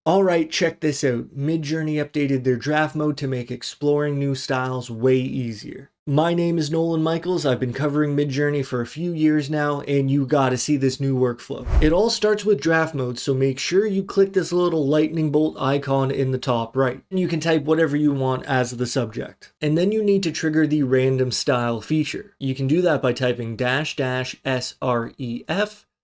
Alright, check this out. Midjourney updated their draft mode to make exploring new styles way easier. My name is Nolan Michaels. I've been covering Midjourney for a few years now, and you gotta see this new workflow. It all starts with draft mode, so make sure you click this little lightning bolt icon in the top right. You can type whatever you want as the subject. And then you need to trigger the random style feature. You can do that by typing --sref,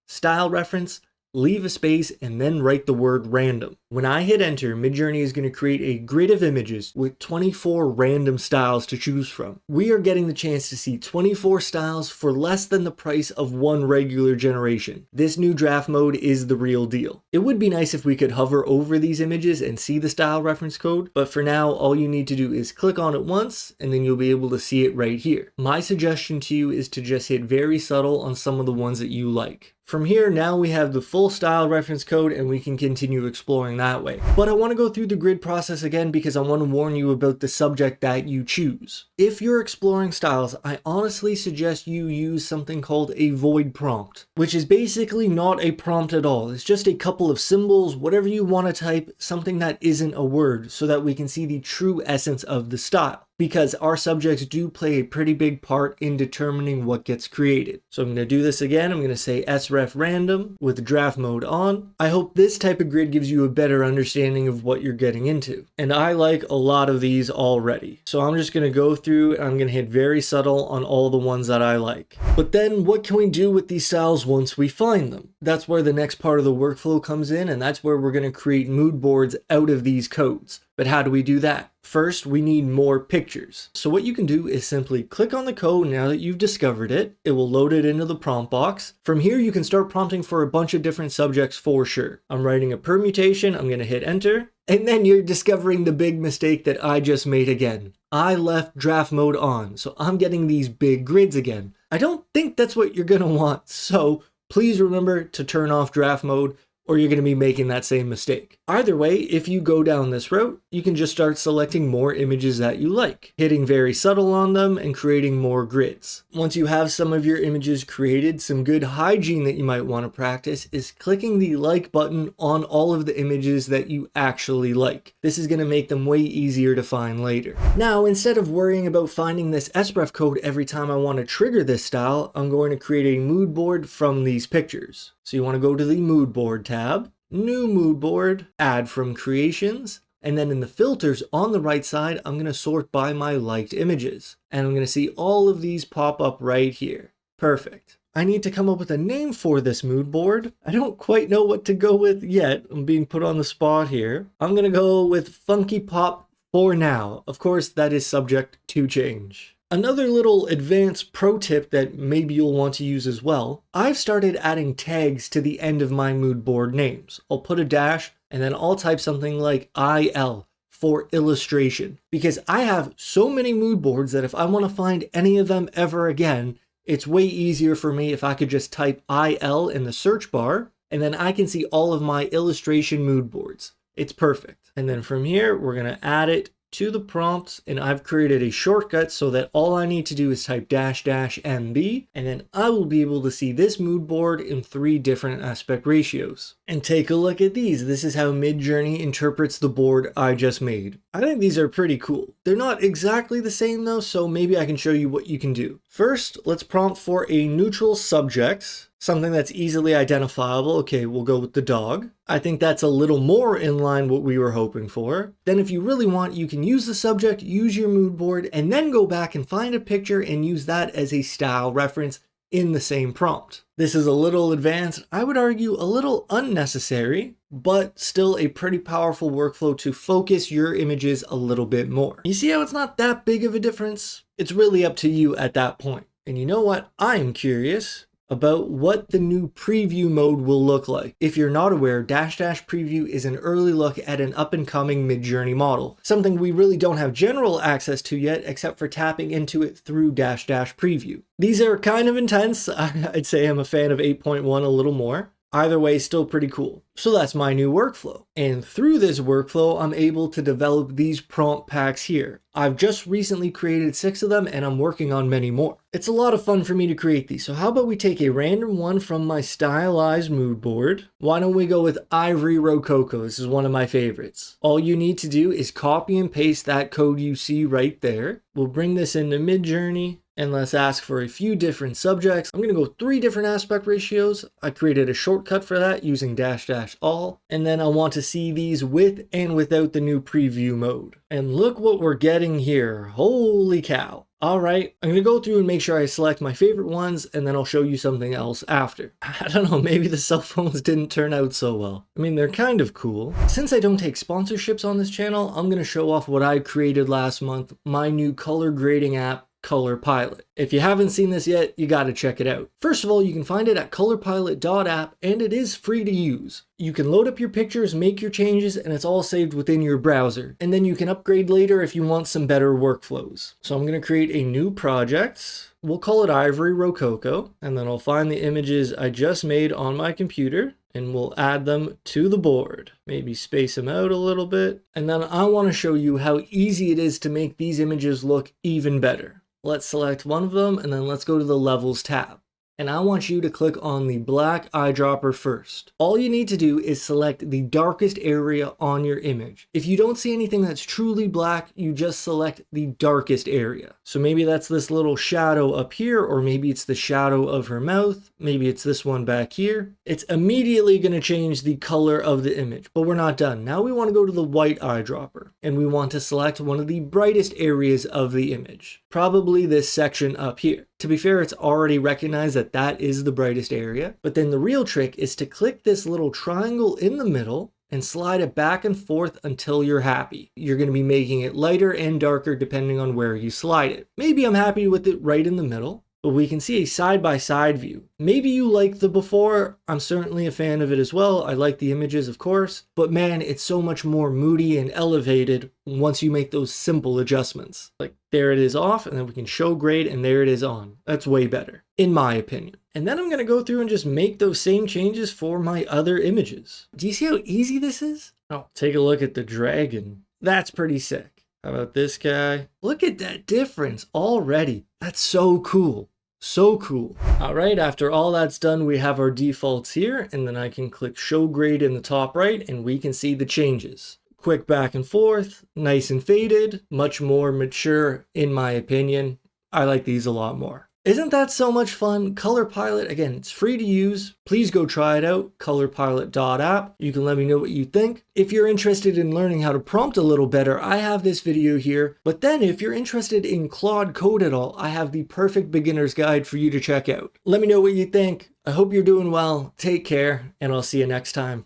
style reference, leave a space, and then write the word random. When I hit enter, Midjourney is going to create a grid of images with 24 random styles to choose from. We are getting the chance to see 24 styles for less than the price of one regular generation. This new draft mode is the real deal. It would be nice if we could hover over these images and see the style reference code, but for now, all you need to do is click on it once, and then you'll be able to see it right here. My suggestion to you is to just hit very subtle on some of the ones that you like. From here, now we have the full style reference code and we can continue exploring that way. But I want to go through the grid process again because I want to warn you about the subject that you choose. If you're exploring styles, I honestly suggest you use something called a void prompt, which is basically not a prompt at all. It's just a couple of symbols, whatever you want to type, something that isn't a word, so that we can see the true essence of the style. Because our subjects do play a pretty big part in determining what gets created. So I'm going to do this again. I'm going to say sref random with draft mode on. I hope this type of grid gives you a better understanding of what you're getting into. And I like a lot of these already. So I'm just going to go through and I'm going to hit very subtle on all the ones that I like. But then what can we do with these styles once we find them? That's where the next part of the workflow comes in, and that's where we're going to create mood boards out of these codes. But how do we do that? First, we need more pictures. So what you can do is simply click on the code now that you've discovered it. It will load it into the prompt box. From here, you can start prompting for a bunch of different subjects for sure. I'm writing a permutation. I'm going to hit enter. And then you're discovering the big mistake that I just made again. I left draft mode on, so I'm getting these big grids again. I don't think that's what you're going to want. So please remember to turn off draft mode, or you're going to be making that same mistake. Either way, if you go down this route, you can just start selecting more images that you like, hitting very subtle on them and creating more grids. Once you have some of your images created, some good hygiene that you might want to practice is clicking the like button on all of the images that you actually like. This is going to make them way easier to find later. Now, instead of worrying about finding this sref code every time I want to trigger this style, I'm going to create a mood board from these pictures. So you want to go to the mood board tab, new mood board, add from creations, and then in the filters on the right side, I'm going to sort by my liked images. And I'm going to see all of these pop up right here. Perfect. I need to come up with a name for this mood board. I don't quite know what to go with yet. I'm being put on the spot here. I'm going to go with Funky Pop for now. Of course, that is subject to change. Another little advanced pro tip that maybe you'll want to use as well, I've started adding tags to the end of my mood board names. I'll put a dash and then I'll type something like IL for illustration, because I have so many mood boards that if I want to find any of them ever again, it's way easier for me if I could just type IL in the search bar and then I can see all of my illustration mood boards. It's perfect. And then from here, we're going to add it to the prompts, and I've created a shortcut so that all I need to do is type --MB, and then I will be able to see this mood board in 3 different aspect ratios. And take a look at these. This is how Midjourney interprets the board I just made. I think these are pretty cool. They're not exactly the same though, so maybe I can show you what you can do. First, let's prompt for a neutral subject, something that's easily identifiable. Okay, we'll go with the dog. I think that's a little more in line what we were hoping for. Then if you really want, you can use the subject, use your mood board, and then go back and find a picture and use that as a style reference in the same prompt. This is a little advanced, I would argue a little unnecessary, but still a pretty powerful workflow to focus your images a little bit more. You see how it's not that big of a difference? It's really up to you at that point. And you know what? I'm curious about what the new preview mode will look like. If you're not aware, --preview is an early look at an up-and-coming Midjourney model, something we really don't have general access to yet except for tapping into it through --preview. These are kind of intense. I'd say I'm a fan of 8.1 a little more. Either way, still pretty cool. So that's my new workflow. And through this workflow, I'm able to develop these prompt packs here. I've just recently created 6 of them and I'm working on many more. It's a lot of fun for me to create these. So how about we take a random one from my stylized mood board? Why don't we go with Ivory Rococo? This is one of my favorites. All you need to do is copy and paste that code you see right there. We'll bring this into Midjourney. And let's ask for a few different subjects. I'm gonna go 3 different aspect ratios. I created a shortcut for that using --all. And then I want to see these with and without the new preview mode. And look what we're getting here. Holy cow. All right, I'm gonna go through and make sure I select my favorite ones and then I'll show you something else after. I don't know, maybe the cell phones didn't turn out so well. I mean, they're kind of cool. Since I don't take sponsorships on this channel, I'm gonna show off what I created last month, my new color grading app, Color Pilot. If you haven't seen this yet, you gotta check it out. First of all, you can find it at colorpilot.app and it is free to use. You can load up your pictures, make your changes, and it's all saved within your browser. And then you can upgrade later if you want some better workflows. So I'm gonna create a new project. We'll call it Ivory Rococo, and then I'll find the images I just made on my computer and we'll add them to the board. Maybe space them out a little bit. And then I want to show you how easy it is to make these images look even better. Let's select one of them and then let's go to the Levels tab. And I want you to click on the black eyedropper first. All you need to do is select the darkest area on your image. If you don't see anything that's truly black, you just select the darkest area. So maybe that's this little shadow up here, or maybe it's the shadow of her mouth. Maybe it's this one back here. It's immediately going to change the color of the image, but we're not done. Now we want to go to the white eyedropper and we want to select one of the brightest areas of the image. Probably this section up here. To be fair, it's already recognized that that is the brightest area, but then the real trick is to click this little triangle in the middle and slide it back and forth until you're happy. You're going to be making it lighter and darker depending on where you slide it. Maybe I'm happy with it right in the middle, but we can see a side-by-side view. Maybe you like the before. I'm certainly a fan of it as well. I like the images, of course, but man, it's so much more moody and elevated once you make those simple adjustments. Like there it is off, and then we can show grade, and there it is on. That's way better, in my opinion. And then I'm gonna go through and just make those same changes for my other images. Do you see how easy this is? Oh, take a look at the dragon. That's pretty sick. How about this guy? Look at that difference already. That's so cool. So cool. All right, after all that's done, we have our defaults here, and then I can click show grade in the top right and we can see the changes. Quick back and forth, nice and faded, much more mature in my opinion. I like these a lot more. Isn't that so much fun? Color Pilot, again, it's free to use. Please go try it out, colorpilot.app. You can let me know what you think. If you're interested in learning how to prompt a little better, I have this video here. But then if you're interested in Claude Code at all, I have the perfect beginner's guide for you to check out. Let me know what you think. I hope you're doing well. Take care, and I'll see you next time.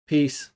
Peace.